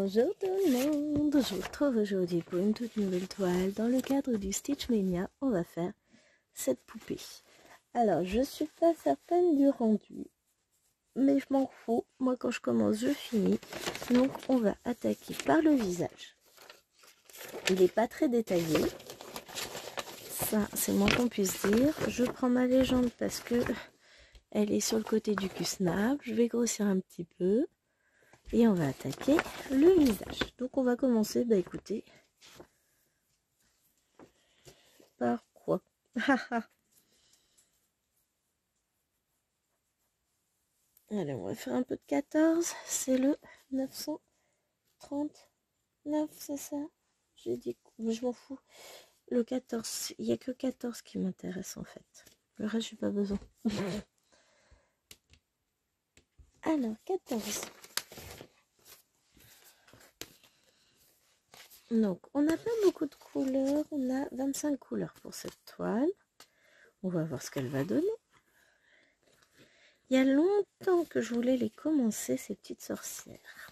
Bonjour tout le monde, je vous retrouve aujourd'hui pour une toute nouvelle toile. Dans le cadre du Stitch Mania, on va faire cette poupée. Alors, je suis pas certaine du rendu, mais je m'en fous. Moi, quand je commence, je finis. Donc, on va attaquer par le visage. Il n'est pas très détaillé. Ça, c'est moins qu'on puisse dire. Je prends ma légende parce que elle est sur le côté du cul-snap. Je vais grossir un petit peu. Et on va attaquer le visage. Donc on va commencer, écoutez, par quoi? Allez, on va faire un peu de 14. C'est le 939, c'est ça? J'ai dit, je m'en fous. Le 14, il n'y a que 14 qui m'intéresse en fait. Le reste, j'ai pas besoin. Alors, 14. Donc, on n'a pas beaucoup de couleurs. On a 25 couleurs pour cette toile. On va voir ce qu'elle va donner. Il y a longtemps que je voulais les commencer, ces petites sorcières.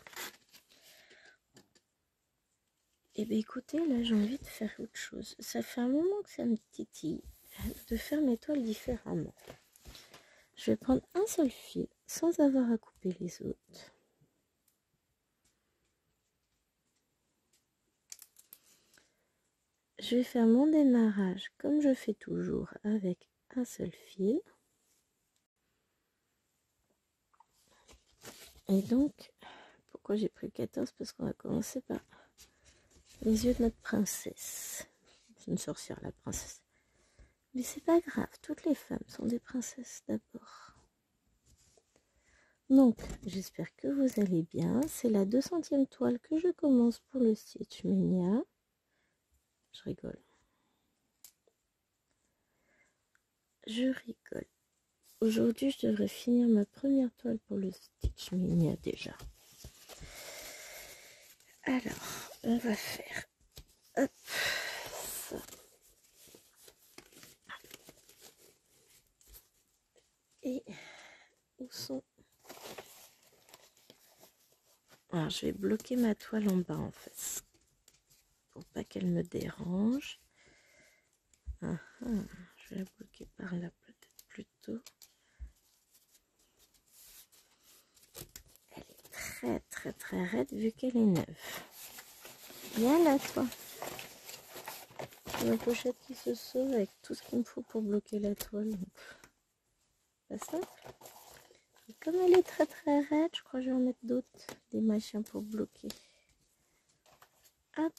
Et bien écoutez, là j'ai envie de faire autre chose. Ça fait un moment que ça me titille de faire mes toiles différemment. Je vais prendre un seul fil sans avoir à couper les autres. Je vais faire mon démarrage comme je fais toujours avec un seul fil. Et donc, pourquoi j'ai pris 14? Parce qu'on va commencer par les yeux de notre princesse. C'est une sorcière, la princesse. Mais c'est pas grave, toutes les femmes sont des princesses d'abord. Donc, j'espère que vous allez bien. C'est la 200e toile que je commence pour le Stitch Mania. Je rigole. Je rigole. Aujourd'hui, je devrais finir ma première toile pour le Stitch Mania déjà. Alors, on va faire... Hop, ça. Et où sont... Alors, je vais bloquer ma toile en bas en fait, pour pas qu'elle me dérange. Je vais la bloquer par là peut-être plutôt. Elle est très raide vu qu'elle est neuve. Viens là toi. Ma pochette qui se sauve avec tout ce qu'il me faut pour bloquer la toile. Pas ça. Et comme elle est très raide, je crois que je vais en mettre d'autres, des machins pour bloquer. Hop.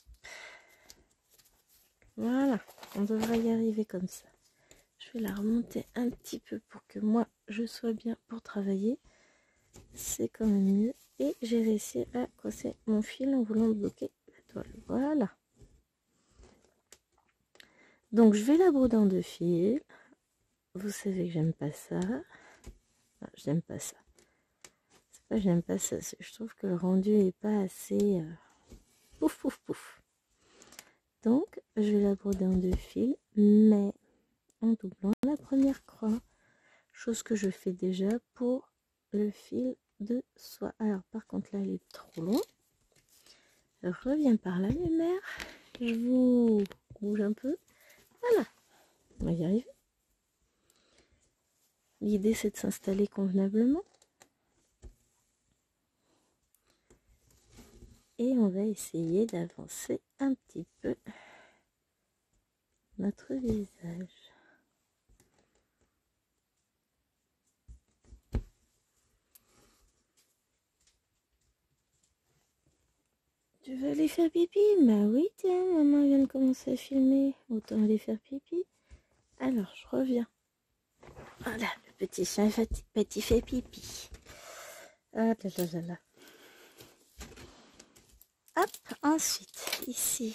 Voilà, on devrait y arriver comme ça. Je vais la remonter un petit peu pour que moi je sois bien pour travailler. C'est quand même mieux. Et j'ai réussi à crosser mon fil en voulant bloquer la toile. Voilà. Donc je vais la broder en 2 fils. Vous savez que j'aime pas ça. Non, je n'aime pas ça. C'est pas que j'aime pas ça, c'est que je trouve que le rendu est pas assez pouf pouf pouf. Donc je vais la broder en 2 fils, mais en doublant la première croix. Chose que je fais déjà pour le fil de soie. Alors par contre là il est trop long. Je reviens par la lumière. Je vous bouge un peu. Voilà. On va y arriver. L'idée c'est de s'installer convenablement. Et on va essayer d'avancer un petit peu notre visage. Tu veux aller faire pipi? Bah oui, tiens, maman vient de commencer à filmer. Autant aller faire pipi. Alors, je reviens. Voilà, le petit chien petit fait pipi. Ah là là. Hop, ensuite, ici,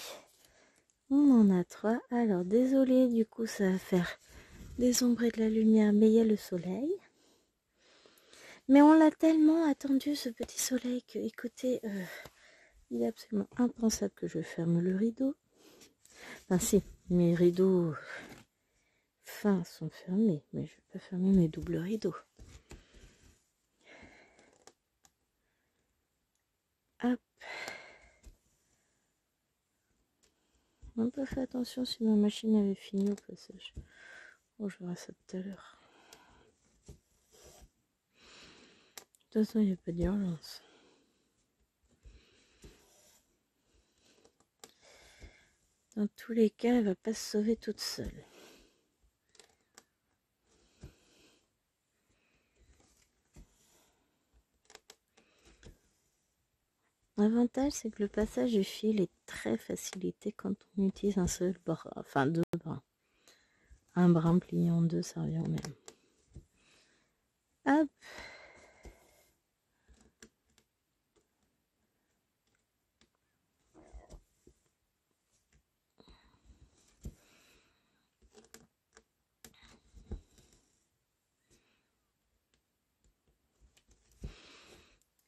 on en a 3. Alors, désolé, du coup, ça va faire des ombres et de la lumière, mais il y a le soleil. Mais on l'a tellement attendu, ce petit soleil, que, écoutez, il est absolument impensable que je ferme le rideau. Enfin, si, mes rideaux fins sont fermés, mais je ne vais pas fermer mes doubles rideaux. Hop, même pas fait attention si ma machine avait fini au passage. Bon, je verrai ça tout à l'heure. De toute façon, il n'y a pas d'urgence. Dans tous les cas, elle va pas se sauver toute seule. L'avantage, c'est que le passage du fil est très facilité quand on utilise un seul bras, enfin deux bras. Un brin plié en deux, ça revient au même. Hop.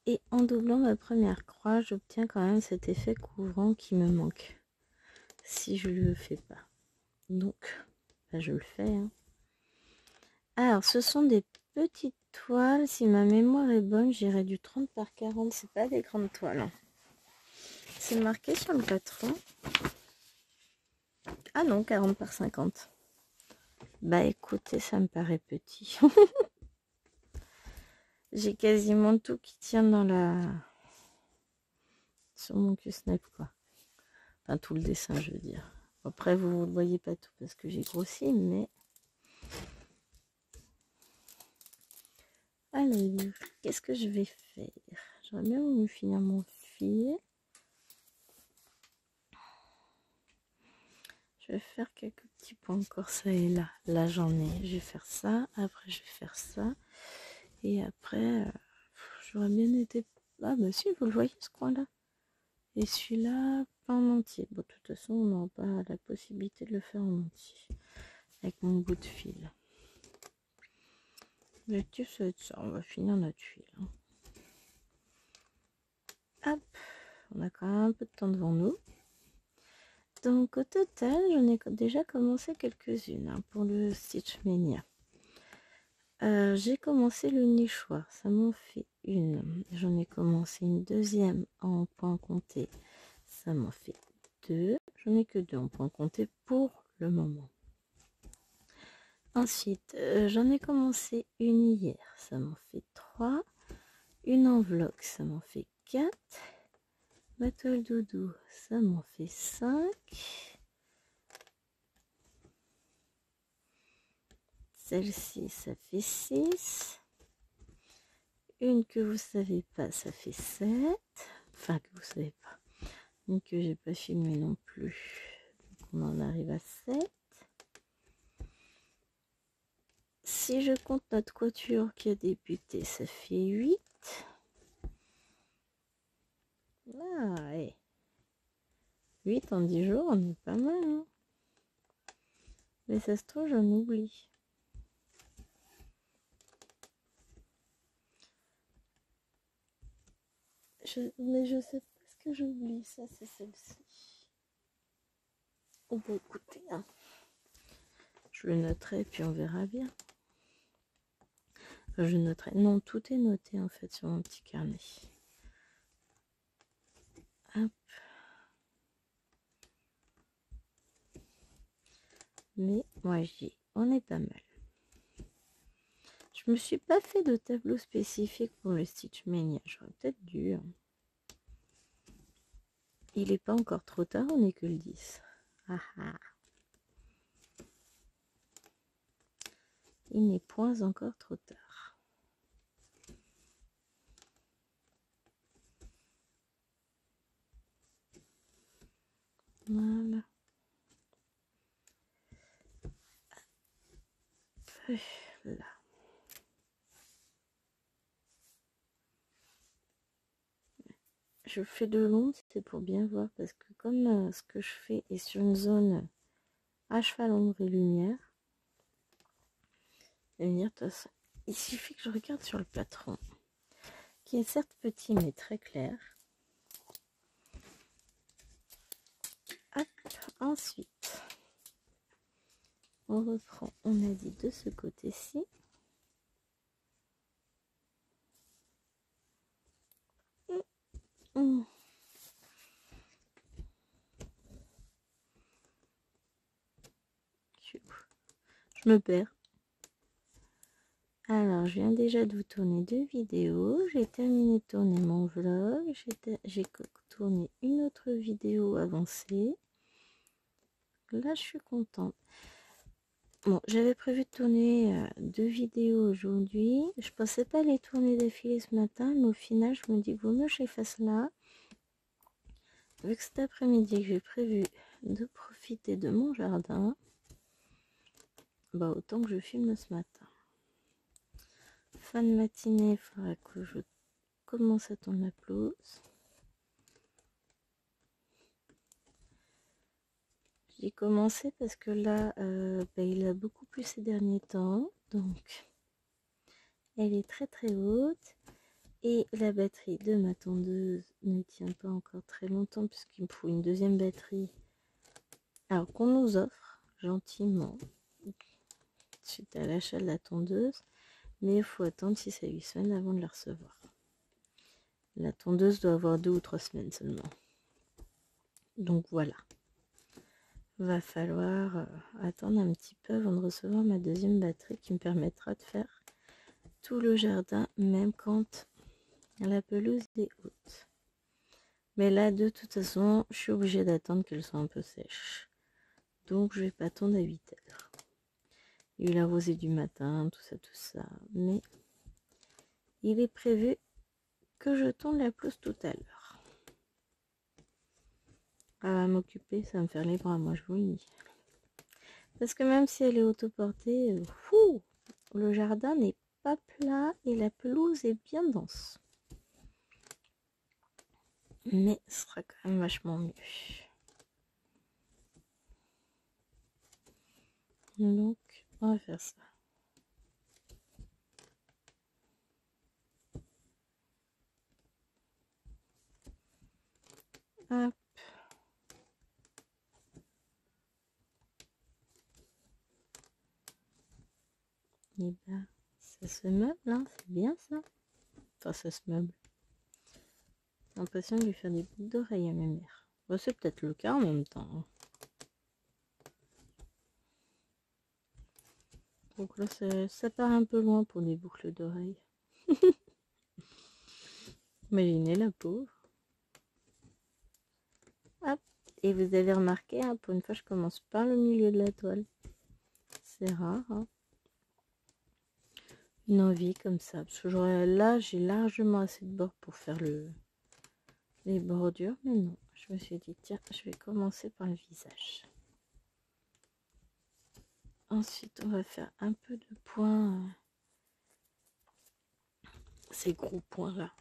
Et en doublant ma première croix, j'obtiens quand même cet effet couvrant qui me manque. Si je ne le fais pas. Donc, bah, je le fais. Hein. Alors, ce sont des petites toiles. Si ma mémoire est bonne, j'irai du 30 par 40. C'est pas des grandes toiles. Hein. C'est marqué sur le patron. Ah non, 40 par 50. Bah écoutez, ça me paraît petit. J'ai quasiment tout qui tient dans la... sur mon Q-Snap, quoi. Enfin, tout le dessin, je veux dire. Après, vous ne voyez pas tout parce que j'ai grossi, mais... Alors, qu'est-ce que je vais faire? J'aurais bien voulu finir mon fil. Je vais faire quelques petits points encore, ça et là. Là, j'en ai. Je vais faire ça. Après, je vais faire ça. Et après, j'aurais bien été... Ah, bah si, vous le voyez, ce coin-là. Et celui-là, pas en entier. Bon, de toute façon, on n'aura pas la possibilité de le faire en entier. Avec mon bout de fil. L'objectif, ça va être ça. On va finir notre fil. Hop. On a quand même un peu de temps devant nous. Donc, au total, j'en ai déjà commencé quelques-unes hein, pour le Stitch Mania. J'ai commencé le nichoir. Ça m'en fait une. J'en ai commencé une deuxième en point compté. Ça m'en fait deux. J'en ai que deux en point compté pour le moment. Ensuite, j'en ai commencé une hier, ça m'en fait 3. Une enveloppe, ça m'en fait 4. Ma toile doudou, ça m'en fait 5. Celle-ci, ça fait 6. Une que vous savez pas, ça fait 7. Enfin, que vous savez pas. Une que j'ai pas filmée non plus. Donc on en arrive à 7. Si je compte notre couture qui a débuté, ça fait 8. Ah, ouais. 8 en 10 jours, on est pas mal. Hein, mais ça se trouve, j'en oublie. Mais je sais pas ce que j'oublie. Ça, c'est celle-ci. On peut écouter. Hein. Je le noterai, puis on verra bien. Enfin, je noterai. Non, tout est noté, en fait, sur mon petit carnet. Hop. Mais moi, je dis, on est pas mal. Je me suis pas fait de tableau spécifique pour le Stitch Mania. J'aurais peut-être dû. Hein. Il n'est pas encore trop tard, on n'est que le 10. Ah ah. Il n'est point encore trop tard. Voilà. Là. Je fais de l'ombre, c'est pour bien voir, parce que comme ce que je fais est sur une zone à cheval ombre et lumière, il suffit que je regarde sur le patron, qui est certes petit mais très clair. Hop, ensuite, on reprend, on a dit de ce côté-ci. Je me perds. Alors, je viens déjà de vous tourner 2 vidéos. J'ai terminé de tourner mon vlog. J'ai tourné une autre vidéo avancée. Là, je suis contente. Bon, j'avais prévu de tourner 2 vidéos aujourd'hui. Je pensais pas les tourner d'affilée ce matin, mais au final, je me dis vaut mieux que je les fasse là. Vu que cet après-midi, j'ai prévu de profiter de mon jardin, bah autant que je filme ce matin. Fin de matinée, il faudra que je commence à tondre la pelouse. J'ai commencé parce que là, il a beaucoup plu ces derniers temps, donc elle est très très haute. Et la batterie de ma tondeuse ne tient pas encore très longtemps puisqu'il me faut une deuxième batterie. Alors qu'on nous offre gentiment suite à l'achat de la tondeuse, mais il faut attendre 6 à 8 semaines avant de la recevoir. La tondeuse doit avoir 2 ou 3 semaines seulement. Donc voilà. Va falloir attendre un petit peu avant de recevoir ma deuxième batterie qui me permettra de faire tout le jardin, même quand la pelouse est haute. Mais là, de toute façon, je suis obligée d'attendre qu'elle soit un peu sèche. Donc, je vais pas attendre à 8 heures. Il y a eu la rosée du matin, tout ça. Mais il est prévu que je tonde la pelouse tout à l'heure. Elle va m'occuper, ça va me faire les bras, moi je vous le dis. Parce que même si elle est autoportée, le jardin n'est pas plat et la pelouse est bien dense. Mais ce sera quand même vachement mieux. Donc, on va faire ça. Hop. Et ben, ça se meuble, hein, c'est bien ça. Enfin, ça se meuble. J'ai l'impression de lui faire des boucles d'oreilles à ma mère. Bon, c'est peut-être le cas en même temps. Hein. Donc là, ça part un peu loin pour des boucles d'oreilles. Imaginez la pauvre. Hop. Et vous avez remarqué, hein, pour une fois, je commence par le milieu de la toile. C'est rare. Hein. Une envie comme ça. Parce que là, j'ai largement assez de bords pour faire les bordures. Mais non, je me suis dit, tiens, je vais commencer par le visage. Ensuite, on va faire un peu de points. Ces gros points là.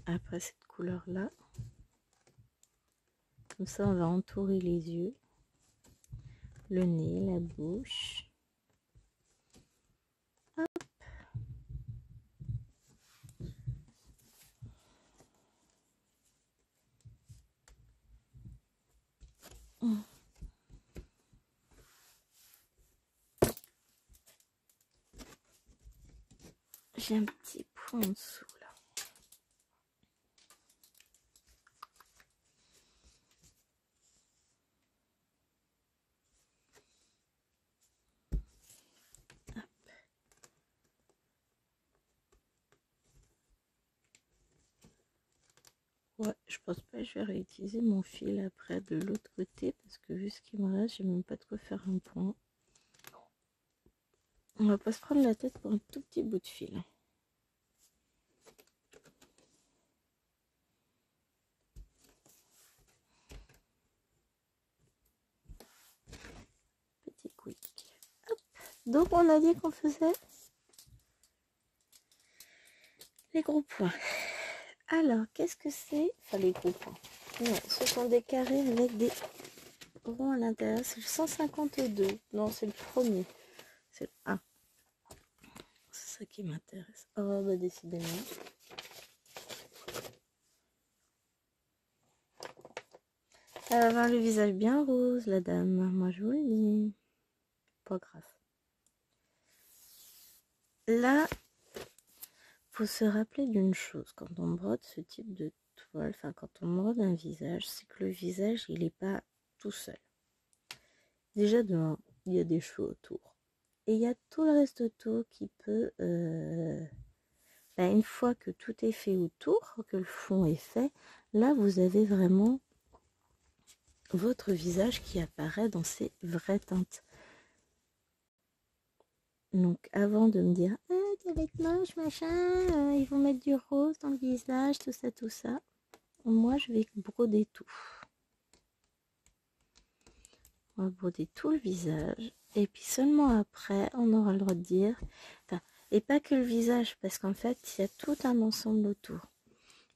Après cette couleur là. Comme ça, on va entourer les yeux, le nez, la bouche. Hop. J'ai un petit point en dessous là. Hop. Ouais, je pense pas que je vais réutiliser mon fil après de l'autre côté parce que vu ce qu'il me reste, j'ai même pas de quoi faire un point. On va pas se prendre la tête pour un tout petit bout de fil. Petit quick. Hop. Donc on a dit qu'on faisait les gros points. Alors, qu'est-ce que c'est? Enfin, les gros points. Non, ce sont des carrés avec des ronds à l'intérieur. C'est le 152. Non, c'est le premier. C'est le 1. C'est ça qui m'intéresse. Oh, bah décidément. Elle va avoir le visage bien rose, la dame. Moi, je vous le dis. Pas grave. Là, faut se rappeler d'une chose. Quand on brode ce type de toile, enfin, quand on brode un visage, c'est que le visage, il n'est pas tout seul. Déjà de un, il y a des cheveux autour. Et il y a tout le reste autour qui peut... une fois que tout est fait autour, que le fond est fait, là vous avez vraiment votre visage qui apparaît dans ses vraies teintes. Donc avant de me dire ah, ça va être moche, machin, ils vont mettre du rose dans le visage, tout ça, moi je vais broder tout. On va broder tout le visage. Et puis seulement après, on aura le droit de dire... Enfin, et pas que le visage, parce qu'en fait, il y a tout un ensemble autour.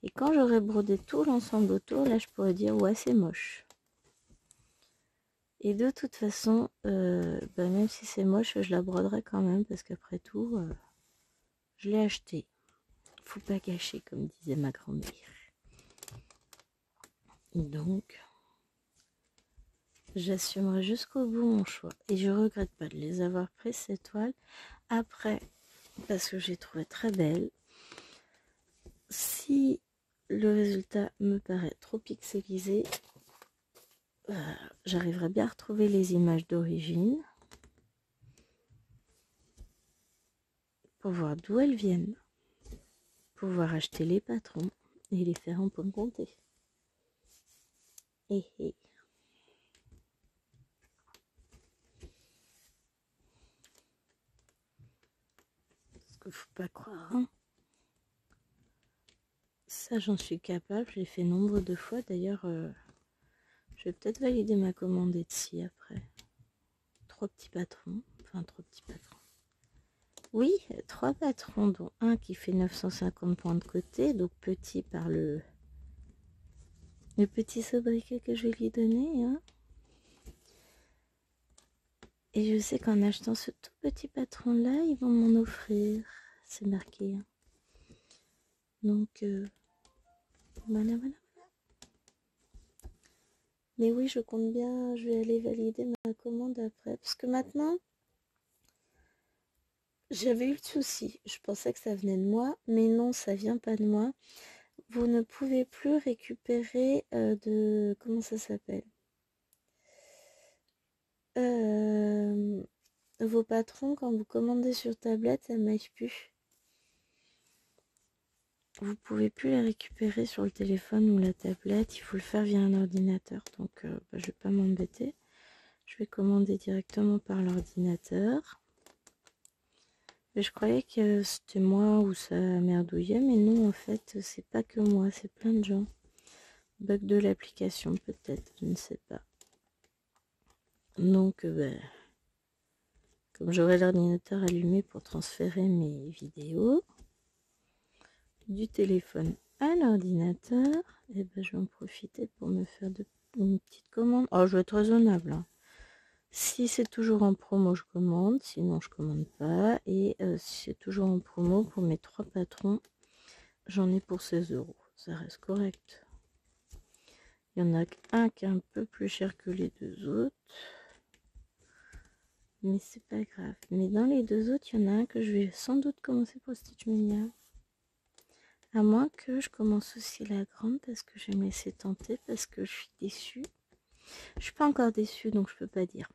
Et quand j'aurai brodé tout l'ensemble autour, là, je pourrais dire, ouais, c'est moche. Et de toute façon, même si c'est moche, je la broderai quand même, parce qu'après tout, je l'ai acheté. Faut pas gâcher, comme disait ma grand-mère. Donc... j'assumerai jusqu'au bout mon choix. Et je regrette pas de les avoir prises, ces toiles. Après, parce que j'ai trouvé très belle. Si le résultat me paraît trop pixelisé, j'arriverai bien à retrouver les images d'origine pour voir d'où elles viennent, pouvoir acheter les patrons et les faire en pomme comptée. Hé hé. Parce qu'il faut pas croire, hein. Ça, j'en suis capable. Je l'ai fait nombre de fois. D'ailleurs, je vais peut-être valider ma commande Etsy après. 3 petits patrons. Enfin, 3 petits patrons. Oui, 3 patrons, dont un qui fait 950 points de côté. Donc, petit par le petit sobriquet que je vais lui donner. Hein. Et je sais qu'en achetant ce tout petit patron-là, ils vont m'en offrir. C'est marqué. Hein. Donc, voilà. Mais oui, je compte bien, je vais aller valider ma commande après. Parce que maintenant, j'avais eu le souci. Je pensais que ça venait de moi, mais non, ça vient pas de moi. Vous ne pouvez plus récupérer de... Comment ça s'appelle vos patrons, quand vous commandez sur tablette, ça ne marche plus. Vous pouvez plus les récupérer sur le téléphone ou la tablette. Il faut le faire via un ordinateur. Donc, je vais pas m'embêter. Je vais commander directement par l'ordinateur. Je croyais que c'était moi ou ça merdouillait, mais non, en fait, c'est pas que moi, c'est plein de gens. Bug de l'application, peut-être, je ne sais pas. Donc, comme j'aurai l'ordinateur allumé pour transférer mes vidéos du téléphone à l'ordinateur, et je vais en profiter pour me faire une petite commande. Oh, je vais être raisonnable. Hein. Si c'est toujours en promo, je commande. Sinon, je commande pas. Et si c'est toujours en promo, pour mes 3 patrons, j'en ai pour 16 €. Ça reste correct. Il y en a un qui est un peu plus cher que les 2 autres. Mais c'est pas grave. Mais dans les 2 autres, il y en a un que je vais sans doute commencer pour Stitch Mania. À moins que je commence aussi la grande parce que je vais me laisser tenter parce que je suis déçue. Je suis pas encore déçue donc je peux pas dire.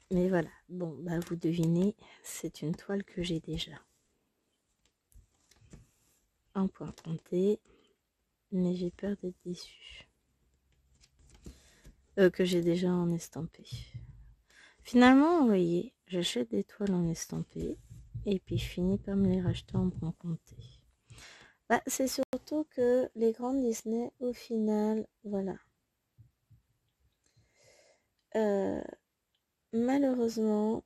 Mais voilà, bon, vous devinez, c'est une toile que j'ai déjà. En point compté, mais j'ai peur d'être déçue. Que j'ai déjà en estampé. Finalement, vous voyez, j'achète des toiles en estampé et puis je finis par me les racheter en point compté. C'est surtout que les grandes Disney, au final, voilà. Malheureusement,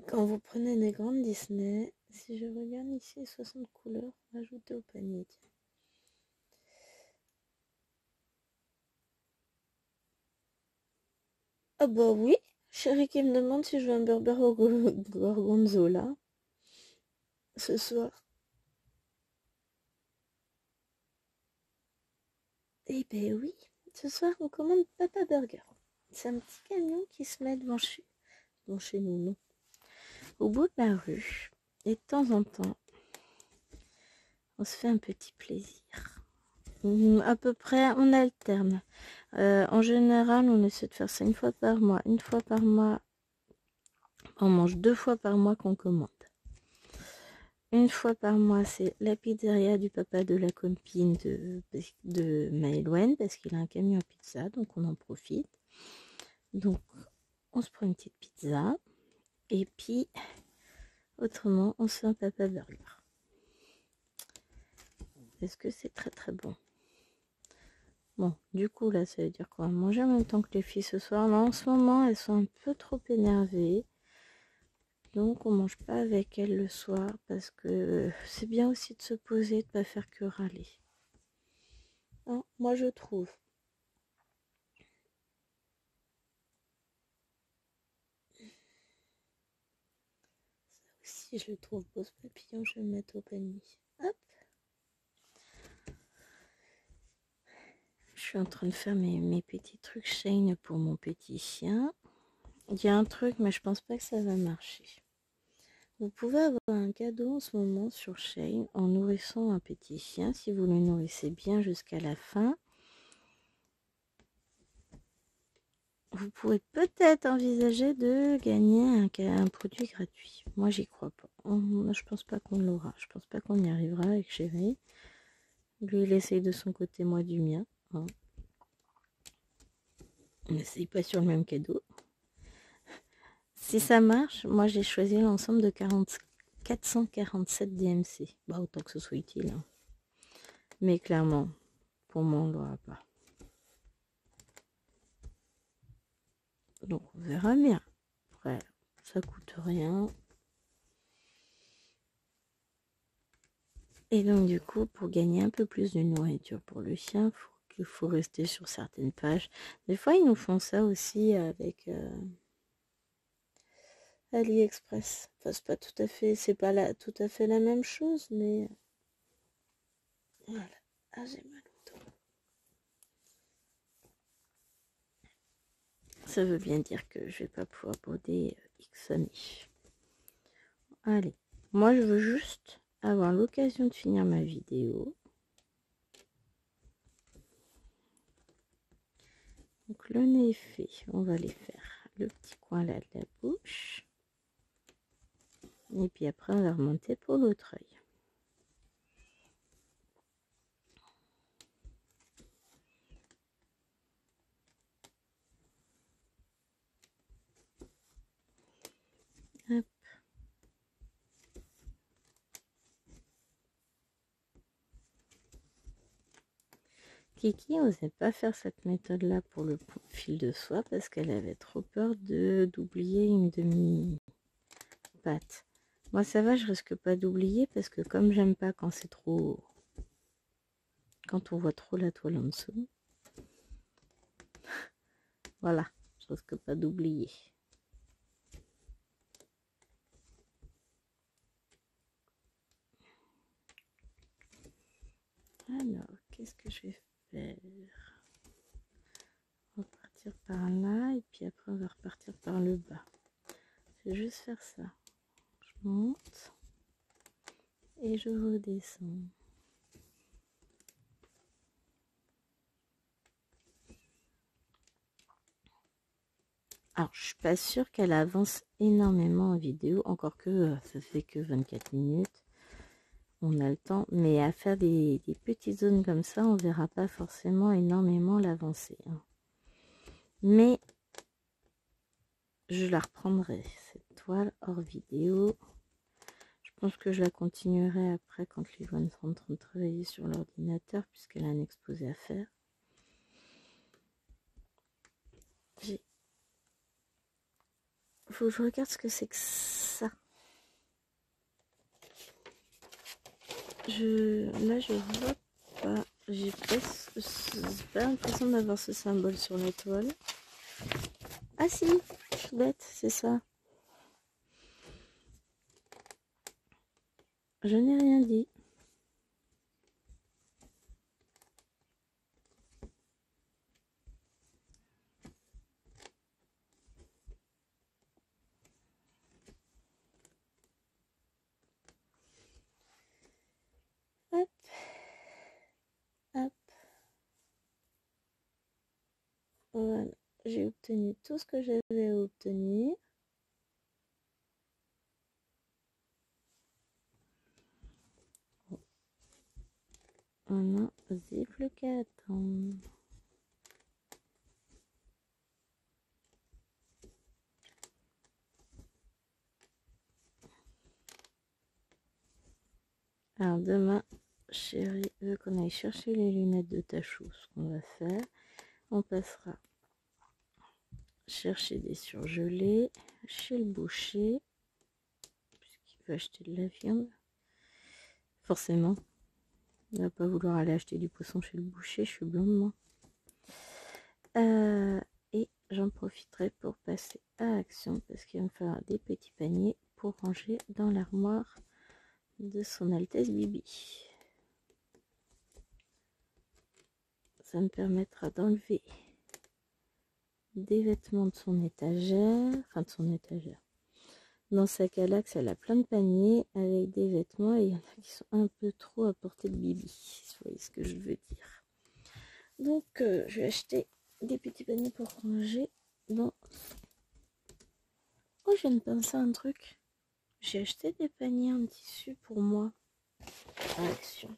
quand vous prenez des grandes Disney, si je regarde ici, 60 couleurs ajoutées au panier. Tiens. Ah bah oui, chérie qui me demande si je veux un burger au gorgonzola ce soir. Eh ben oui, ce soir on commande Papa Burger. C'est un petit camion qui se met devant chez nous, non. Au bout de la rue, et de temps en temps, on se fait un petit plaisir. À peu près, on alterne. En général, on essaie de faire ça une fois par mois. Une fois par mois, on mange 2 fois par mois qu'on commande. Une fois par mois, c'est la pizzeria du papa de la copine de Maëlwen, parce qu'il a un camion à pizza, donc on en profite. Donc, on se prend une petite pizza. Et puis, autrement, on se fait un papa burger. Est-ce que c'est très très bon? Bon, du coup, là, ça veut dire qu'on va manger en même temps que les filles ce soir. Là, en ce moment, elles sont un peu trop énervées. Donc, on mange pas avec elles le soir parce que c'est bien aussi de se poser, de pas faire que râler. Hein, moi, je trouve. Ça aussi, je le trouve beau ce papillon. Je vais le mettre au panier. Hop. Je suis en train de faire mes petits trucs Shane pour mon petit chien. Il y a un truc, mais je pense pas que ça va marcher. Vous pouvez avoir un cadeau en ce moment sur Shane en nourrissant un petit chien. Si vous le nourrissez bien jusqu'à la fin, vous pourrez peut-être envisager de gagner un produit gratuit. Moi, j'y crois pas. Je pense pas qu'on l'aura. Je pense pas qu'on y arrivera avec Chéri. Lui, il essaye de son côté, moi du mien. Hein. On n'essaye pas sur le même cadeau. Si ça marche, moi j'ai choisi l'ensemble de 447 DMC. Bah, autant que ce soit utile. Hein. Mais clairement, pour moi, on ne l'aura pas. Donc on verra bien. Après, ça coûte rien. Et donc du coup, pour gagner un peu plus de nourriture pour le chien, il faut rester sur certaines pages. Des fois, ils nous font ça aussi avec AliExpress. Enfin, c'est pas tout à fait, c'est pas tout à fait la même chose, mais voilà. Ah, j'ai mal au dos. Ça veut bien dire que je vais pas pouvoir broder X amis. Allez, moi je veux juste avoir l'occasion de finir ma vidéo. Donc le nez est fait, on va aller faire le petit coin là de la bouche. Et puis après on va remonter pour l'autre œil. Hop. Kiki n'osait pas faire cette méthode là pour le fil de soie parce qu'elle avait trop peur d'oublier une demi-patte. Moi ça va, je risque pas d'oublier parce que comme j'aime pas quand c'est trop... Quand on voit trop la toile en dessous. Voilà, je risque pas d'oublier. Alors, qu'est-ce que je vais faire? On va partir par là et puis après on va repartir par le bas. Je vais juste faire ça. Je monte et je redescends. Alors, je suis pas sûre qu'elle avance énormément en vidéo, encore que ça fait que 24 minutes. On a le temps, mais à faire des petites zones comme ça, on verra pas forcément énormément l'avancée. Hein. Mais je la reprendrai, cette toile hors vidéo. Je pense que je la continuerai après quand Livonne sera en train de travailler sur l'ordinateur, puisqu'elle a un exposé à faire. Faut que je regarde ce que c'est que ça. Là, je vois pas. J'ai pas l'impression d'avoir ce symbole sur la toile. Ah si, je suis bête, c'est ça. Je n'ai rien dit. Hop, hop. Voilà, j'ai obtenu tout ce que j'avais à obtenir. On n'a plus qu'à attendre. Alors demain, chérie veut qu'on aille chercher les lunettes de Tachou. Ce qu'on va faire, on passera chercher des surgelés chez le boucher, puisqu'il veut acheter de la viande. Forcément, il va pas vouloir aller acheter du poisson chez le boucher, je suis blonde moi. Et j'en profiterai pour passer à Action, parce qu'il va me falloir des petits paniers pour ranger dans l'armoire de son Altesse Bibi. Ça me permettra d'enlever des vêtements de son étagère, Dans sa calax, elle a plein de paniers avec des vêtements et il y en a qui sont un peu trop à portée de Bibi, si vous voyez ce que je veux dire. Donc, je vais acheter des petits paniers pour ranger dans... Oh, je viens de penser à un truc. J'ai acheté des paniers en tissu pour moi. Action.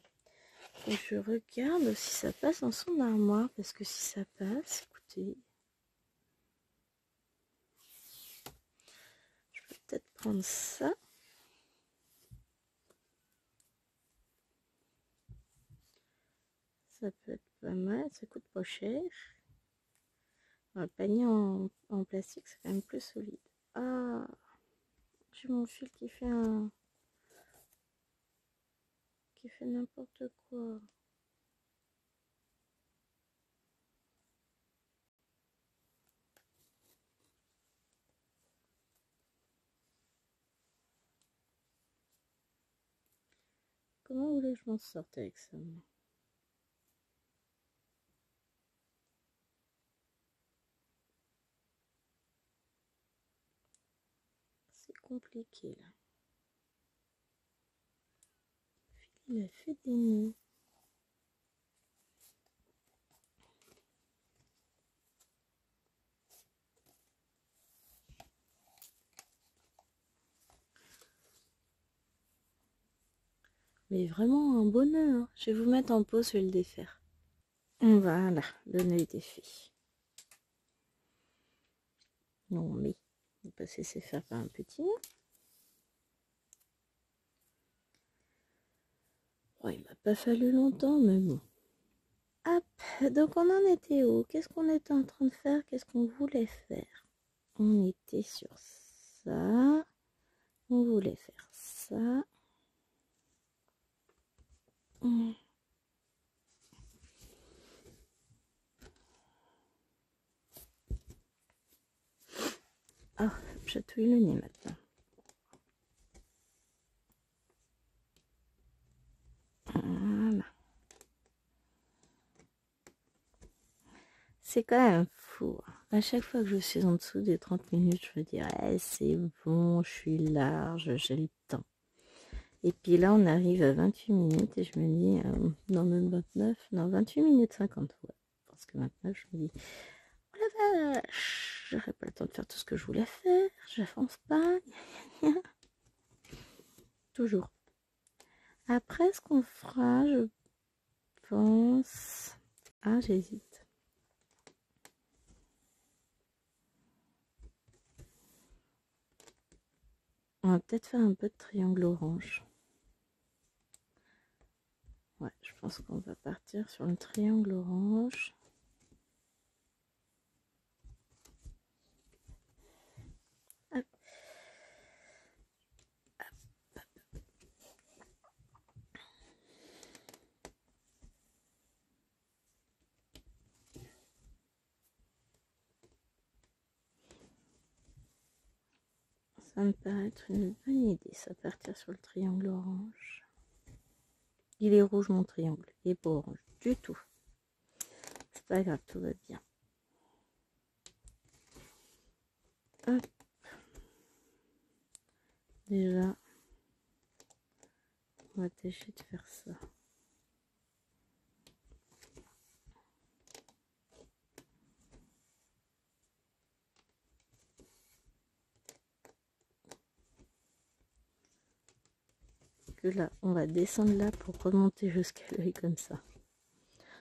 Et je regarde si ça passe dans son armoire, parce que si ça passe, écoutez... Je peux peut-être prendre ça. Ça peut être pas mal, ça coûte pas cher. Le panier en plastique, c'est quand même plus solide. Ah, j'ai mon fil qui fait n'importe quoi. Comment vous voulez que je m'en sorte avec ça? C'est compliqué là. Il a fait des nœuds. Mais vraiment un beau nœud. Hein. Je vais vous mettre en pause, je vais le défaire. Voilà, le nœud est défait. Non mais, on va pas se laisser faire par un petit nœud. Oh, il m'a pas fallu longtemps, mais bon. Hop, donc on en était où? Qu'est-ce qu'on était en train de faire? Qu'est-ce qu'on voulait faire? On était sur ça. On voulait faire ça. Ah, chatouille le nez maintenant. Voilà. C'est quand même fou. À chaque fois que je suis en dessous des 30 minutes, je me dis, c'est bon, je suis large, j'ai le temps. Et puis là, on arrive à 28 minutes et je me dis, non, même 29, non, 28 minutes 50. Ouais. Parce que maintenant, je me dis, oh la vache, j'aurais pas le temps de faire tout ce que je voulais faire, j'avance pas. Toujours. Après, ce qu'on fera, je pense... Ah, j'hésite. On va peut-être faire un peu de triangle orange. Ouais, je pense qu'on va partir sur le triangle orange. Hop. Hop. Ça me paraît être une bonne idée, ça, partir sur le triangle orange. Il est rouge mon triangle, il n'est pas orange du tout. C'est pas grave, tout va bien. Hop. Déjà, on va tâcher de faire ça. que là, on va descendre là pour remonter jusqu'à l'œil comme ça.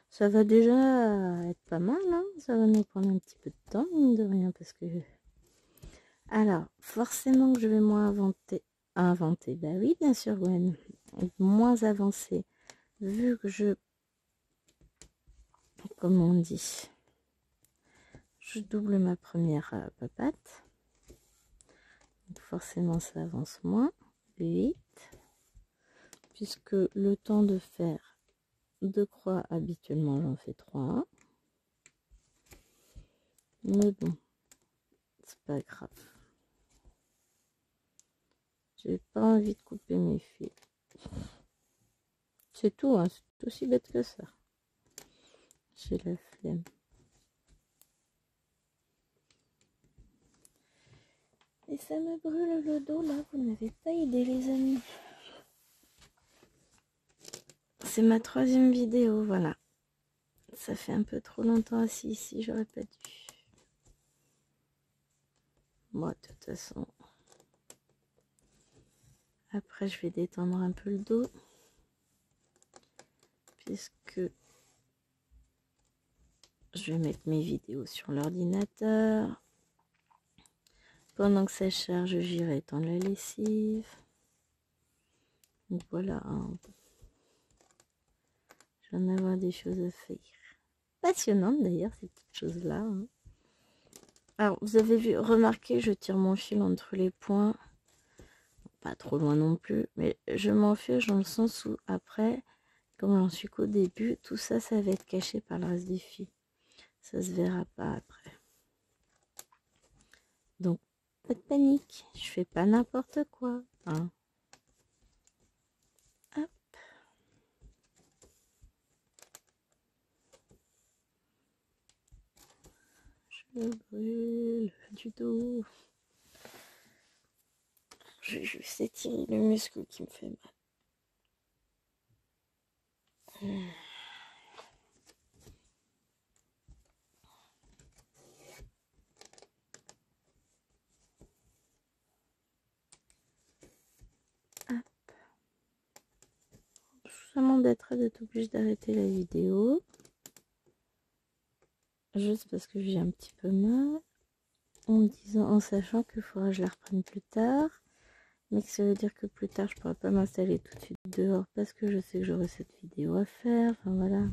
Ça va déjà être pas mal, hein. Ça va nous prendre un petit peu de temps, mine de rien, parce que... Alors, forcément que je vais moins inventer. Bah oui, bien sûr, Gwen. Moins avancé. Vu que je... Comment on dit? Je double ma première papate. Donc forcément, ça avance moins vite. Puisque le temps de faire 2 croix, habituellement, j'en fais 3. Mais bon, c'est pas grave. J'ai pas envie de couper mes fils. C'est tout, hein, c'est aussi bête que ça. J'ai la flemme. Et ça me brûle le dos là, vous n'avez pas idée les amis. C'est ma 3e vidéo, voilà. Ça fait un peu trop longtemps assis ici, j'aurais pas dû. Moi, de toute façon, après je vais détendre un peu le dos. Puisque je vais mettre mes vidéos sur l'ordinateur. Pendant que ça charge, j'irai étendre la lessive. Donc voilà, hein. Je vais en avoir des choses à faire. Passionnantes d'ailleurs, ces petites choses-là. Hein. Alors, vous avez vu, remarqué, je tire mon fil entre les points. Pas trop loin non plus, mais je m'en fiche dans le sens où après, comme j'en suis qu'au début, tout ça, ça va être caché par le reste des fils. Ça se verra pas après. Donc, pas de panique, je fais pas n'importe quoi. Hein. Hop. Je brûle du dos. Je vais juste étirer le muscle qui me fait mal. Hop. Ça m'embêterait d'être obligée d'arrêter la vidéo. Juste parce que j'ai un petit peu mal. En sachant qu'il faudra que je la reprenne plus tard. Mais que ça veut dire que plus tard je pourrai pas m'installer tout de suite dehors parce que je sais que j'aurai cette vidéo à faire. Enfin voilà.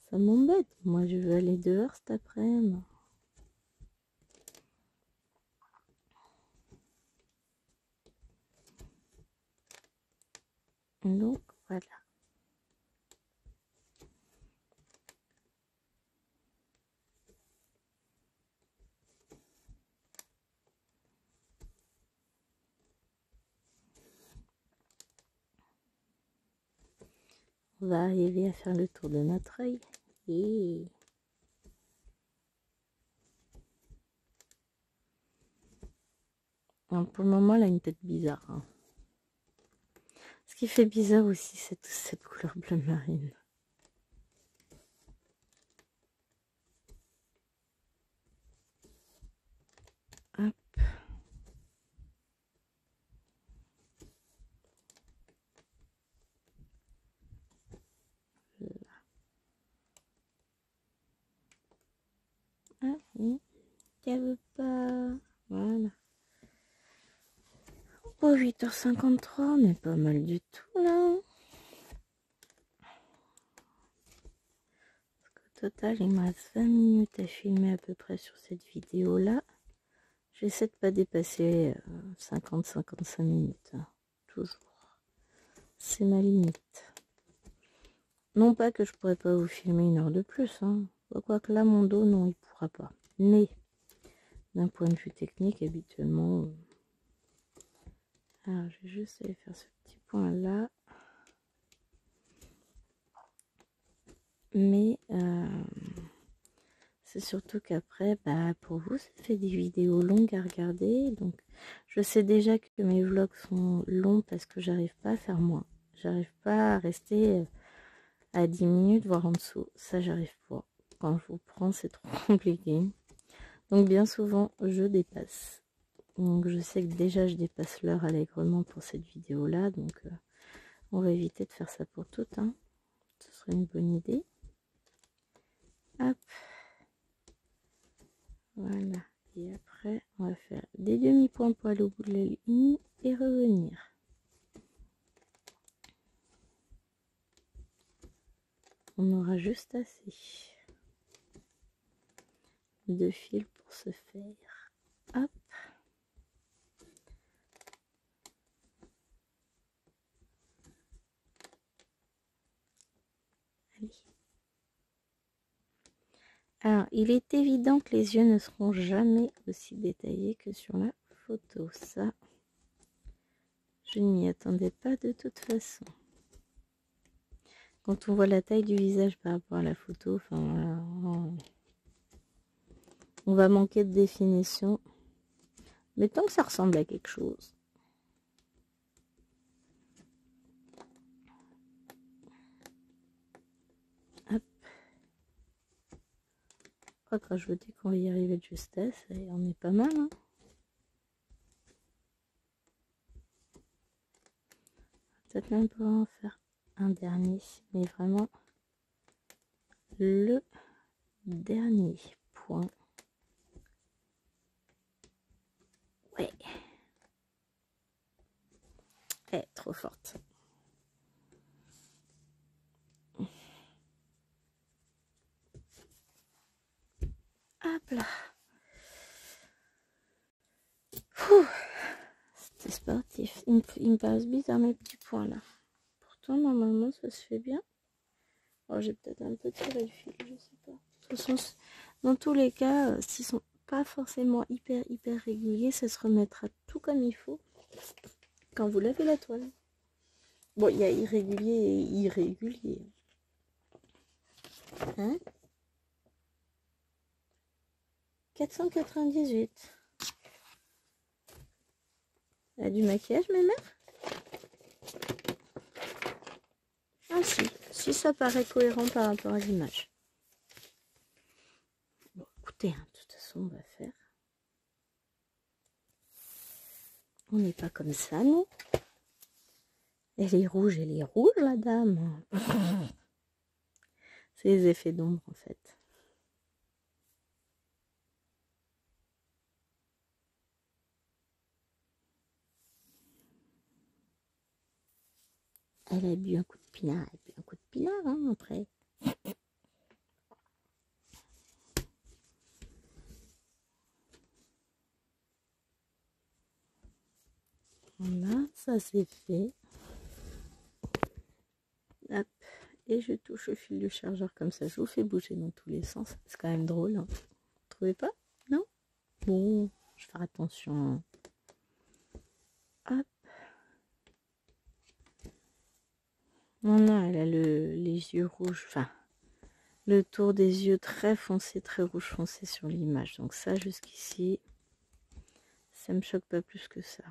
Ça m'embête. Moi je veux aller dehors cet après-midi. Donc voilà. On va arriver à faire le tour de notre œil. Et... Alors, pour le moment, elle a une tête bizarre. Hein. Ce qui fait bizarre aussi, c'est cette couleur bleu marine. Hop. Là. Ah oui, qu'elle veut pas. Voilà. Oh, 8h53, on est pas mal du tout là. Au total, il me reste 20 minutes à filmer à peu près sur cette vidéo là. J'essaie de pas dépasser 50-55 minutes. Hein. Toujours. C'est ma limite. Non pas que je pourrais pas vous filmer 1 heure de plus. Hein. Quoique là, mon dos, non, il pourra pas. Mais, d'un point de vue technique, habituellement... Alors, je vais juste aller faire ce petit point là. Mais... c'est surtout qu'après, bah, pour vous, ça fait des vidéos longues à regarder. Donc, je sais déjà que mes vlogs sont longs parce que j'arrive pas à faire moins. J'arrive pas à rester à 10 minutes, voire en dessous. Ça, j'arrive pas. Quand je vous prends, c'est trop compliqué. Donc, bien souvent, je dépasse. Donc je sais que déjà je dépasse l'heure allègrement pour cette vidéo là, donc on va éviter de faire ça pour toutes, hein. Ce serait une bonne idée. Hop, voilà, et après on va faire des demi-points poil au bout de la ligne et revenir. On aura juste assez de fil pour se faire. Hop. Allez. Alors, il est évident que les yeux ne seront jamais aussi détaillés que sur la photo. Ça, je ne m'y attendais pas de toute façon. Quand on voit la taille du visage par rapport à la photo, enfin voilà, on va manquer de définition. Mais tant que ça ressemble à quelque chose. Hop. Quand je vous dis qu'on va y arriver de justesse, et on est pas mal, hein. Peut-être même pouvoir en faire un dernier, mais vraiment le dernier point. Ouais. Elle est trop forte. Hop là. C'était sportif. Il me passe bizarre mes petits points là. Pourtant, normalement, ça se fait bien. Oh, j'ai peut-être un peu tiré le fil, je sais pas. De toute façon, dans tous les cas, s'ils sont pas forcément hyper réguliers, ça se remettra tout comme il faut quand vous lavez la toile. Bon, il y a irrégulier et irrégulier. Hein? 498. Elle a du maquillage, ma mère? Ah si ça paraît cohérent par rapport à l'image. Bon, écoutez, hein, de toute façon, on va faire. On n'est pas comme ça, non? Elle est rouge, la dame. C'est les effets d'ombre, en fait. Elle a bu un coup de pinard, hein, après. Voilà, ça c'est fait. Hop, et je touche au fil du chargeur comme ça. Je vous fais bouger dans tous les sens. C'est quand même drôle, hein. Vous trouvez pas? Non? Bon, je vais faire attention. Hop. Non, elle a les yeux rouges, enfin, le tour des yeux très foncé, très rouge foncé sur l'image. Donc ça, jusqu'ici, ça me choque pas plus que ça.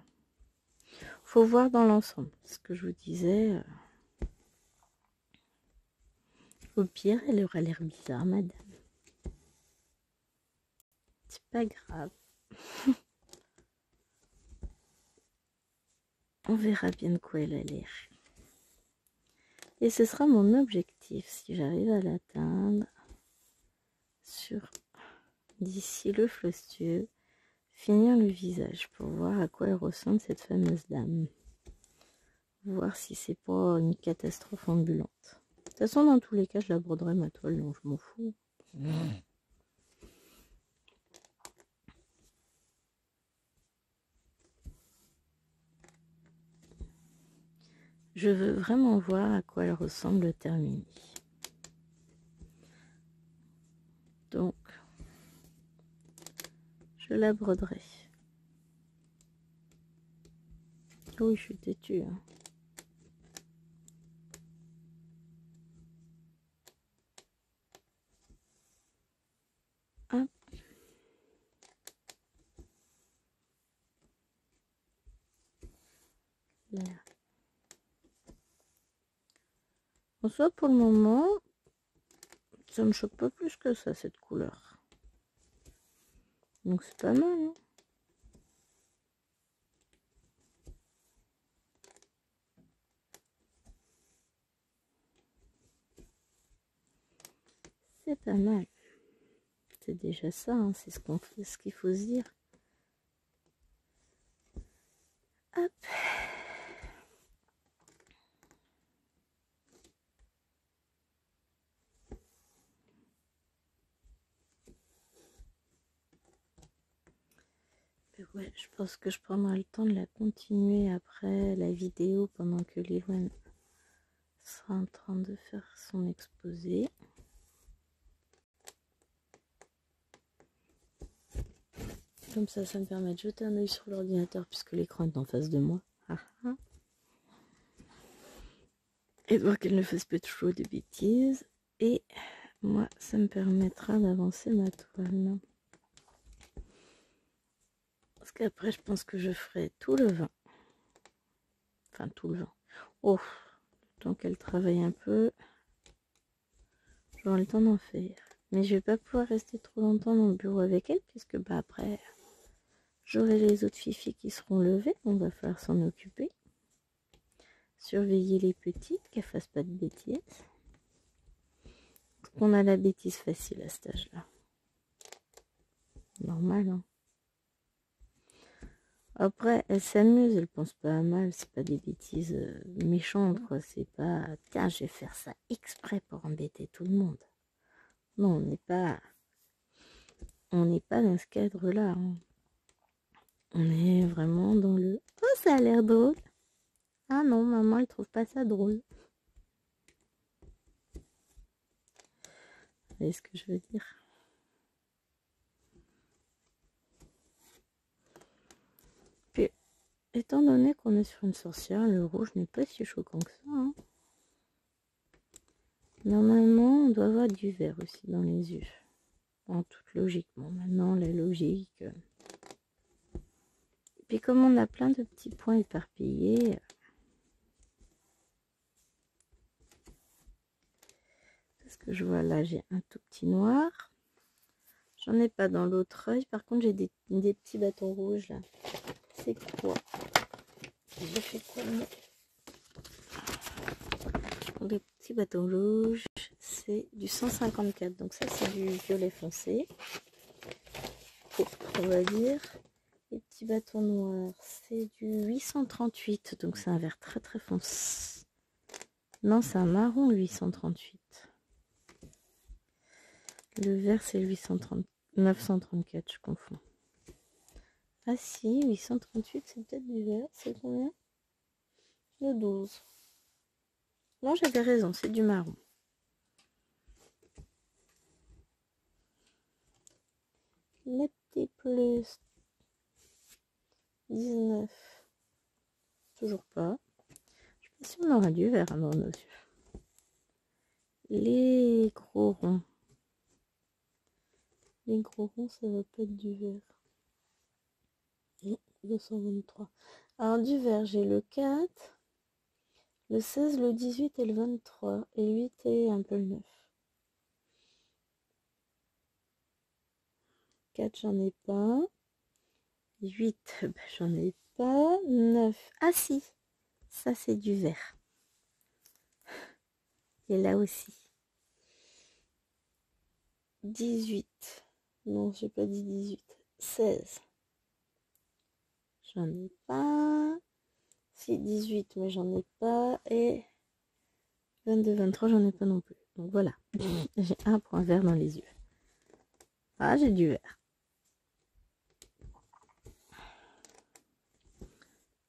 Faut voir dans l'ensemble. Ce que je vous disais, au pire, elle aura l'air bizarre, madame. C'est pas grave. On verra bien de quoi elle a l'air. Et ce sera mon objectif, si j'arrive à l'atteindre, sur d'ici le flosstueux, finir le visage pour voir à quoi elle ressemble cette fameuse dame. Voir si c'est pas une catastrophe ambulante. De toute façon, dans tous les cas, je la broderai ma toile, donc je m'en fous. Je veux vraiment voir à quoi elle ressemble terminée. Donc, je la broderai. Oui, je suis têtue, hein. Hop. Là. En soit, pour le moment, ça me choque pas plus que ça, cette couleur. Donc c'est pas mal, hein. c'est pas mal. C'est déjà ça, hein, c'est ce qu'il faut se dire. Hop. Ouais, je pense que je prendrai le temps de la continuer après la vidéo pendant que Lilouane sera en train de faire son exposé. Comme ça me permet de jeter un œil sur l'ordinateur puisque l'écran est en face de moi. Et de voir qu'elle ne fasse pas trop de bêtises. Et moi, ça me permettra d'avancer ma toile. Parce qu'après, je pense que je ferai tout le vin. Enfin, tout le vin. Oh, le temps qu'elle travaille un peu, j'aurai le temps d'en faire. Mais je vais pas pouvoir rester trop longtemps dans le bureau avec elle, puisque bah après, j'aurai les autres fifis qui seront levés. On va falloir s'en occuper. Surveiller les petites, qu'elles fassent pas de bêtises. Parce qu'on a la bêtise facile à cet âge-là. Normal, hein. Après, elle s'amuse, elle pense pas à mal, c'est pas des bêtises méchantes, quoi. C'est pas, tiens, je vais faire ça exprès pour embêter tout le monde. Non, on n'est pas dans ce cadre-là, hein. On est vraiment dans le, oh, ça a l'air drôle. Ah non, maman, elle trouve pas ça drôle. Vous voyez ce que je veux dire? Puis, étant donné qu'on est sur une sorcière, le rouge n'est pas si choquant que ça, hein. Normalement, on doit avoir du vert aussi dans les yeux. En toute logique. Bon, maintenant, la logique. Et puis, comme on a plein de petits points éparpillés, parce que je vois là, j'ai un tout petit noir. J'en ai pas dans l'autre œil. Par contre, j'ai des petits bâtons rouges là. C'est quoi? Je fais quoi? Les petits bâtons rouges, c'est du 154. Donc ça, c'est du violet foncé. Et on va dire, les petits bâtons noirs, c'est du 838. Donc c'est un vert très très foncé. Non, c'est un marron 838. Le vert, c'est 934, je confonds. Ah si, 838, c'est peut-être du vert. C'est combien? Le 12. Non, j'avais raison, c'est du marron. Les petits plus 19. Toujours pas. Je sais pas si on aura du vert dans nos yeux. Les gros ronds. Les gros ronds, ça va pas être du vert. Non, 223. Alors du vert, j'ai le 4, le 16, le 18 et le 23. Et 8 et un peu le 9. 4, j'en ai pas. 8, bah, j'en ai pas. 9. Ah si, ça c'est du vert. Et là aussi. 18. Non, j'ai pas dit 18. 16. J'en ai pas. Si, 18, mais j'en ai pas. Et 22, 23, j'en ai pas non plus. Donc voilà. J'ai un point vert dans les yeux. Ah, j'ai du vert.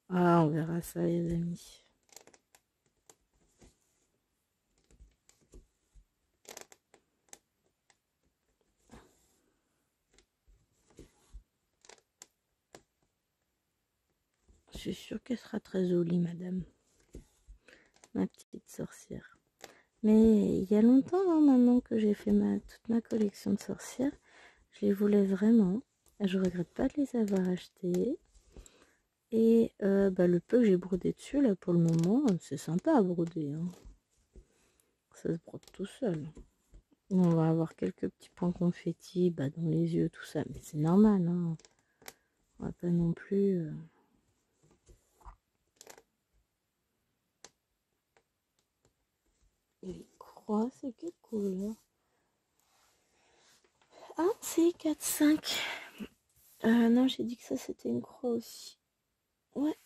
Ah, on verra ça, les amis. Je suis sûre qu'elle sera très jolie, madame. Ma petite sorcière. Mais il y a longtemps, hein, maintenant que j'ai fait toute ma collection de sorcières, je les voulais vraiment. Je regrette pas de les avoir achetées. Et bah, le peu que j'ai brodé dessus, là, pour le moment, c'est sympa à broder, hein. Ça se brode tout seul. On va avoir quelques petits points confettis bah, dans les yeux, tout ça. Mais c'est normal, hein. On va pas non plus... Les croix, c'est quelle couleur? 1, c'est 4, 5. Non, j'ai dit que ça c'était une croix aussi. Ouais.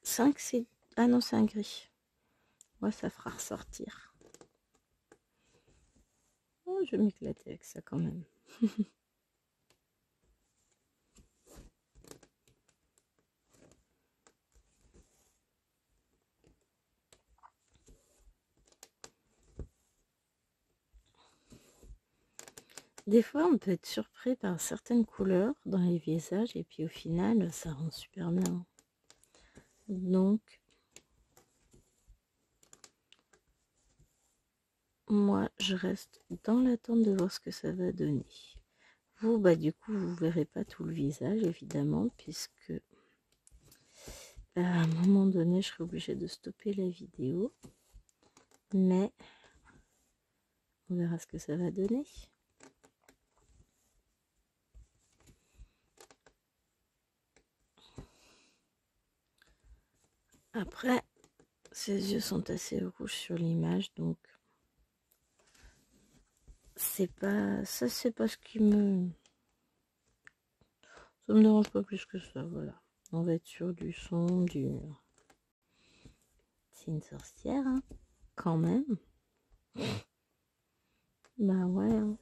5, c'est... Ah non, c'est un gris. Ouais, ça fera ressortir. Oh, je vais m'éclater avec ça quand même. Des fois, on peut être surpris par certaines couleurs dans les visages et puis au final, ça rend super bien. Donc, moi, je reste dans l'attente de voir ce que ça va donner. Vous, bah du coup, vous verrez pas tout le visage, évidemment, puisque à un moment donné, je serai obligée de stopper la vidéo. Mais on verra ce que ça va donner. Après, ses yeux sont assez rouges sur l'image, donc c'est pas ça, c'est pas ce qui me... Ça me dérange pas plus que ça, voilà. On va être sur du son, du... C'est une sorcière, hein, quand même. Bah ouais. Hein.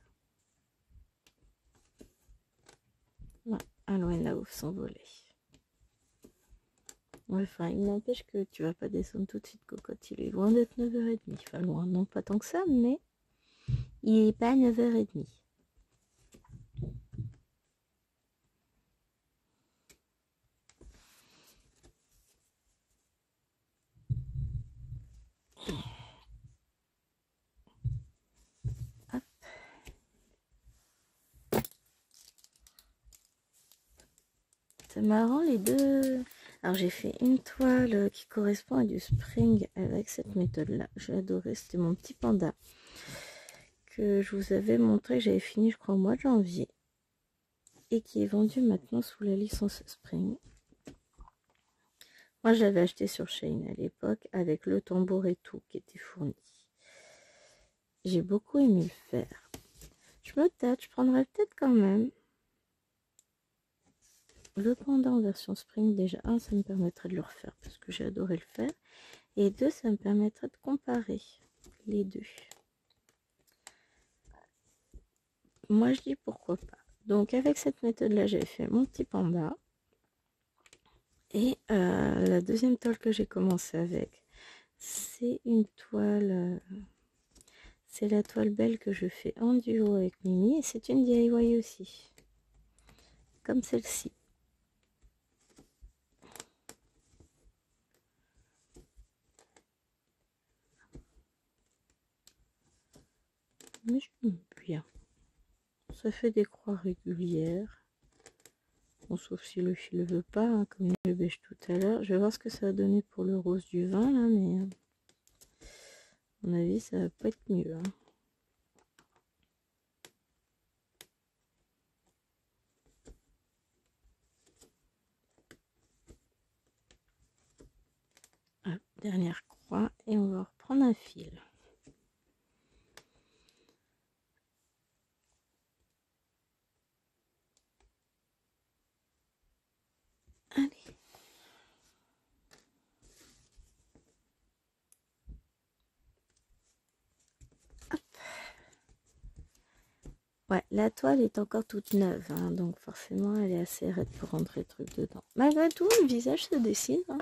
Ouais, Halloween la ouf s'envoler. Ouais, enfin, il n'empêche que tu vas pas descendre tout de suite, cocotte. Il est loin d'être 9h30. Enfin, loin, non, pas tant que ça, mais il est pas 9h30. Hop. C'est marrant les deux. Alors j'ai fait une toile qui correspond à du spring avec cette méthode là. J'ai adoré, c'était mon petit panda que je vous avais montré, que j'avais fini je crois au mois de janvier et qui est vendu maintenant sous la licence spring. Moi j'avais acheté sur Shein à l'époque avec le tambour et tout qui était fourni. J'ai beaucoup aimé le faire. Je me tâte, je prendrais peut-être quand même le panda en version spring. Déjà, un, ça me permettrait de le refaire parce que j'ai adoré le faire. Et deux, ça me permettrait de comparer les deux. Moi, je dis pourquoi pas. Donc, avec cette méthode-là, j'ai fait mon petit panda. Et la deuxième toile que j'ai commencé avec, c'est une toile... c'est la toile belle que je fais en duo avec Mimi. Et c'est une DIY aussi. Comme celle-ci. Mais j'aime bien. Ça fait des croix régulières. Bon, sauf si le fil ne veut pas, hein, comme le beige tout à l'heure. Je vais voir ce que ça va donner pour le rose du vin, là, mais... à mon avis, ça va pas être mieux. Hein. Ah, dernière croix, et on va reprendre un fil. Allez. Hop. Ouais, la toile est encore toute neuve, hein, donc forcément elle est assez raide pour rentrer le truc dedans. Malgré tout, le visage se dessine. Hein.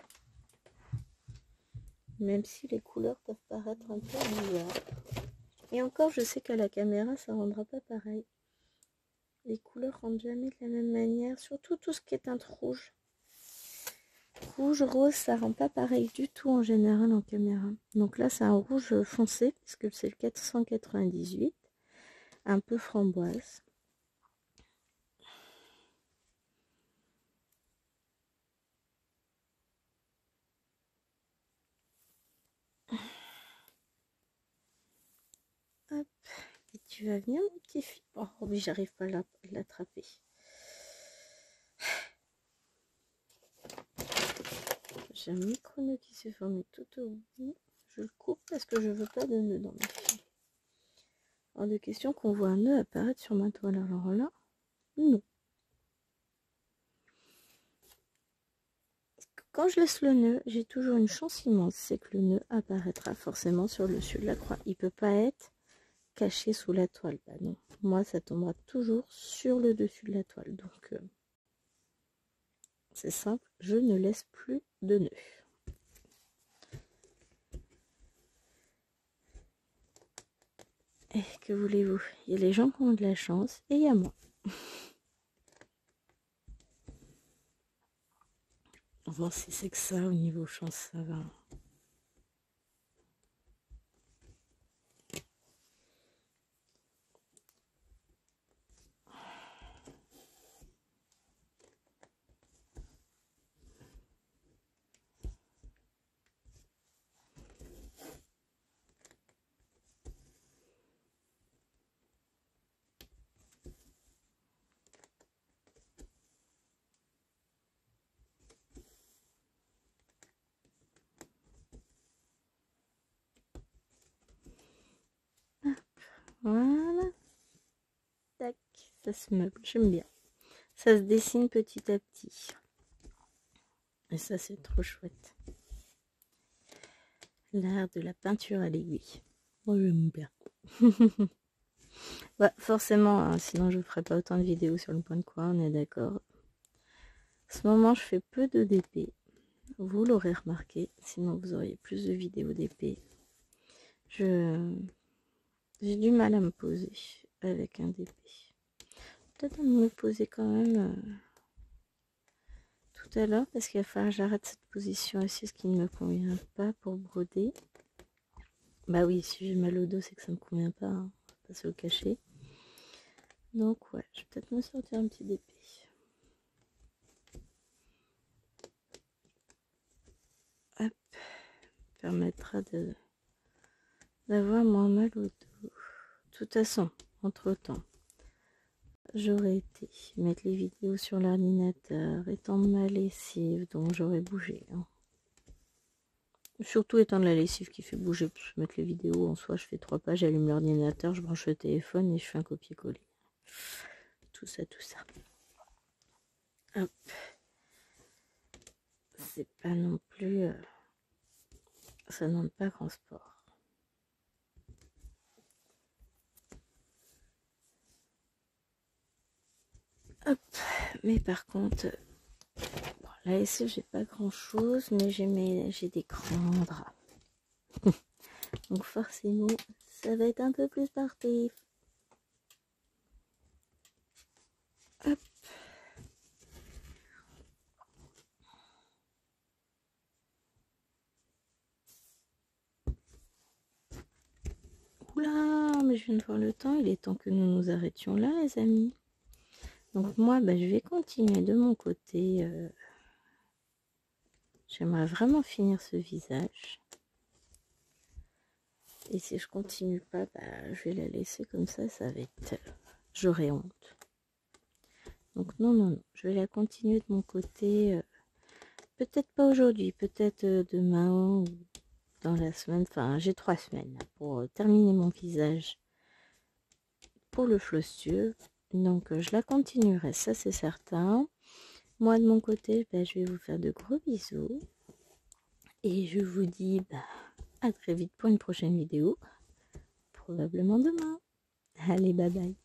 Même si les couleurs peuvent paraître un peu bizarres. Et encore, je sais qu'à la caméra, ça rendra pas pareil. Les couleurs rendent jamais de la même manière, surtout tout ce qui est teinte rouge. Rouge, rose, ça rend pas pareil du tout en général en caméra. Donc là, c'est un rouge foncé, puisque c'est le 498, un peu framboise. Hop, et tu vas venir mon petit fil. Oh, mais j'arrive pas à l'attraper. J'ai un micro-nœud qui s'est formé tout au bout. Je le coupe parce que je veux pas de nœud dans mes fils. Hors de question qu'on voit un nœud apparaître sur ma toile. Alors là, non. Quand je laisse le nœud, j'ai toujours une chance immense, c'est que le nœud apparaîtra forcément sur le dessus de la croix. Il ne peut pas être caché sous la toile. Bah non, moi ça tombera toujours sur le dessus de la toile. Donc c'est simple, je ne laisse plus de nœud. Et que voulez-vous? Il y a les gens qui ont de la chance et il y a moi. Enfin, si c'est que ça, au niveau chance, ça va. Voilà. Tac, ça se meuble, j'aime bien. Ça se dessine petit à petit. Et ça, c'est trop chouette. L'art de la peinture à l'aiguille. Moi, j'aime bien. Bah, forcément, hein, sinon je ne ferais pas autant de vidéos sur le point de croix, on est d'accord. En ce moment, je fais peu de DP. Vous l'aurez remarqué, sinon vous auriez plus de vidéos d'épée. J'ai du mal à me poser avec un DP. Peut-être à me poser quand même tout à l'heure, parce qu'il va falloir que j'arrête cette position assise qui ne me convient pas pour broder. Bah oui, si j'ai mal au dos, c'est que ça ne me convient pas, hein. On va pas se le cacher. Donc ouais, je vais peut-être me sortir un petit DP. Hop, permettra d'avoir moins mal au dos. De toute façon, entre-temps, j'aurais été mettre les vidéos sur l'ordinateur, étendre ma lessive, donc j'aurais bougé. Hein. Surtout étendre la lessive qui fait bouger, parce que mettre les vidéos en soi, je fais 3 pages, j'allume l'ordinateur, je branche le téléphone et je fais un copier-coller. Tout ça, tout ça. Hop. C'est pas non plus... ça ne demande pas grand sport. Hop, mais par contre, bon, la lessive, j'ai pas grand chose, mais j'ai des grands draps. Donc forcément, ça va être un peu plus sportif. Hop. Oula, mais je viens de voir le temps, il est temps que nous nous arrêtions là, les amis. Donc moi, bah, je vais continuer de mon côté. J'aimerais vraiment finir ce visage. Et si je continue pas, bah, je vais la laisser comme ça, ça va être... j'aurai honte. Donc non, non, non, je vais la continuer de mon côté. Peut-être pas aujourd'hui, peut-être demain ou dans la semaine. Enfin, j'ai 3 semaines pour terminer mon visage pour le flossus. Donc je la continuerai, ça c'est certain. Moi de mon côté, bah, je vais vous faire de gros bisous. Et je vous dis bah, à très vite pour une prochaine vidéo. Probablement demain. Allez, bye bye.